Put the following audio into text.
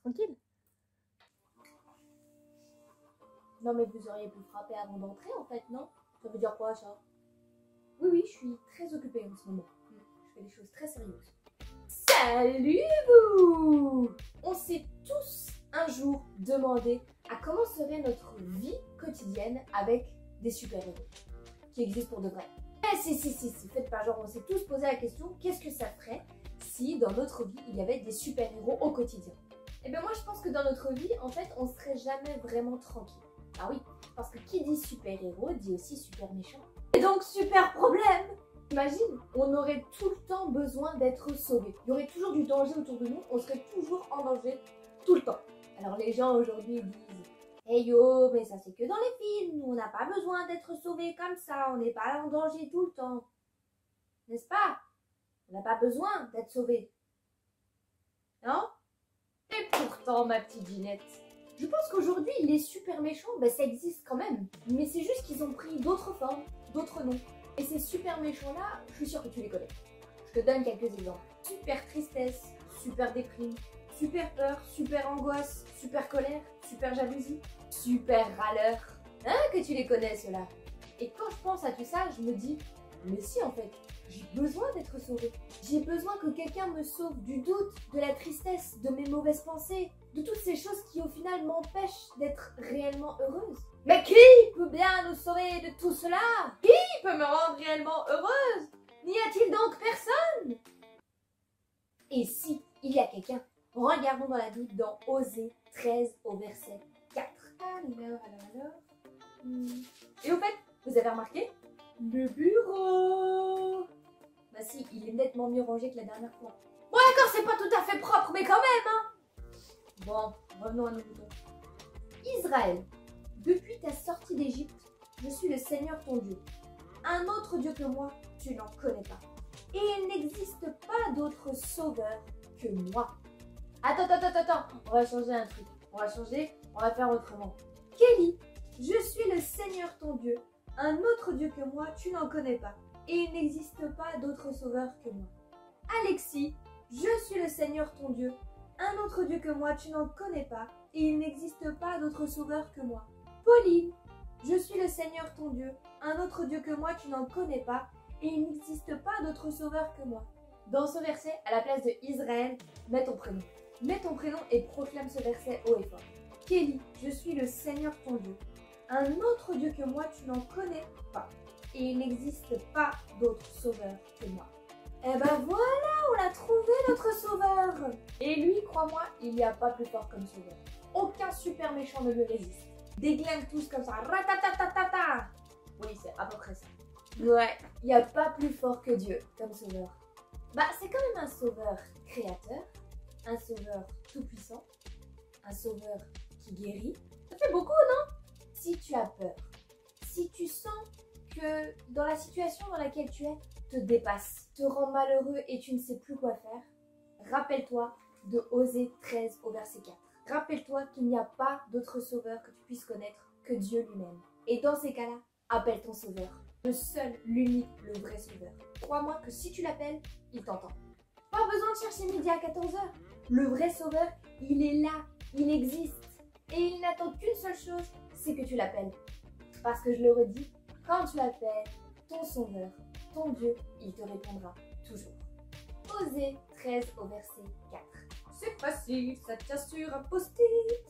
tranquille. Non mais vous auriez pu frapper avant d'entrer en fait, non? Ça veut dire quoi ça? Oui, je suis très occupée en ce moment. Je fais des choses très sérieuses. Salut vous! On s'est tous un jour demandé à comment serait notre vie quotidienne avec des super-héros qui existent pour de vrai. Eh si, faites pas genre, on s'est tous posé la question, qu'est-ce que ça ferait si dans notre vie il y avait des super-héros au quotidien? Et bien moi je pense que dans notre vie, en fait, on serait jamais vraiment tranquille. Ah oui, parce que qui dit super-héros dit aussi super méchant. Et donc super problème! Imagine, on aurait tout le temps besoin d'être sauvé. Il y aurait toujours du danger autour de nous, on serait toujours en danger tout le temps. Alors les gens aujourd'hui disent « Hey yo, mais ça c'est que dans les films, on n'a pas besoin d'être sauvé comme ça, on n'est pas en danger tout le temps. » N'est-ce pas? On n'a pas besoin d'être sauvé. Non? Et pourtant, ma petite Ginette, je pense qu'aujourd'hui, les super méchants, ça existe quand même. Mais c'est juste qu'ils ont pris d'autres formes, d'autres noms. Et ces super méchants-là, je suis sûre que tu les connais. Je te donne quelques exemples. Super tristesse, super déprime, super peur, super angoisse, super colère, super jalousie, super râleur. Hein, que tu les connais, ceux-là. Et quand je pense à tout ça, je me dis, mais si en fait, j'ai besoin d'être sauvée. J'ai besoin que quelqu'un me sauve du doute, de la tristesse, de mes mauvaises pensées, de toutes ces choses qui au final m'empêchent d'être réellement heureuse. Mais qui peut bien nous sauver de tout cela? Qui peut me rendre réellement heureuse? N'y a-t-il donc personne? Et si il y a quelqu'un, regardons dans la Bible dans Osée 13 au verset 4. Alors. Et au fait, vous avez remarqué? Le bureau! Bah si, il est nettement mieux rangé que la dernière fois. Bon d'accord, c'est pas tout à fait propre, mais quand même, hein! Bon, revenons à nos moutons. Israël, depuis ta sortie d'Égypte, je suis le Seigneur ton Dieu. Un autre Dieu que moi, tu n'en connais pas. Et il n'existe pas d'autre sauveur que moi. Attends, on va changer un truc. On va faire autrement. Kelly, je suis le Seigneur ton Dieu. Un autre Dieu que moi, tu n'en connais pas. Et il n'existe pas d'autre sauveur que moi. Alexis, je suis le Seigneur ton Dieu. Un autre Dieu que moi, tu n'en connais pas. Et il n'existe pas d'autre sauveur que moi. Pauline, je suis le Seigneur ton Dieu. Un autre Dieu que moi, tu n'en connais pas. Et il n'existe pas d'autre sauveur que moi. Dans ce verset, à la place de Israël, mets ton prénom. Mets ton prénom et proclame ce verset haut et fort. Kelly, je suis le Seigneur ton Dieu. Un autre Dieu que moi, tu n'en connais pas. Et il n'existe pas d'autre sauveur que moi. Eh ben voilà, on l'a trouvé notre sauveur. Et lui, crois-moi, il n'y a pas plus fort comme sauveur. Aucun super méchant ne lui résiste. Déglingue tous comme ça, ratatatatata. Oui, c'est à peu près ça. Ouais, il n'y a pas plus fort que Dieu comme sauveur. Bah, c'est quand même un sauveur créateur, un sauveur tout-puissant, un sauveur qui guérit. Ça fait beaucoup, non? Si tu as peur, si tu sens que dans la situation dans laquelle tu es, te dépasse, te rend malheureux et tu ne sais plus quoi faire, rappelle-toi de Osée 13 au verset 4. Rappelle-toi qu'il n'y a pas d'autre sauveur que tu puisses connaître que Dieu lui-même. Et dans ces cas-là, appelle ton sauveur. Le seul, l'unique, le vrai sauveur. Crois-moi que si tu l'appelles, il t'entend. Pas besoin de chercher midi à 14h. Le vrai sauveur, il est là, il existe. Et il n'attend qu'une seule chose, c'est que tu l'appelles. Parce que je le redis, quand tu appelles ton sauveur, ton Dieu, il te répondra toujours. Osée 13 au verset 4. C'est facile, ça tient sur un post-it.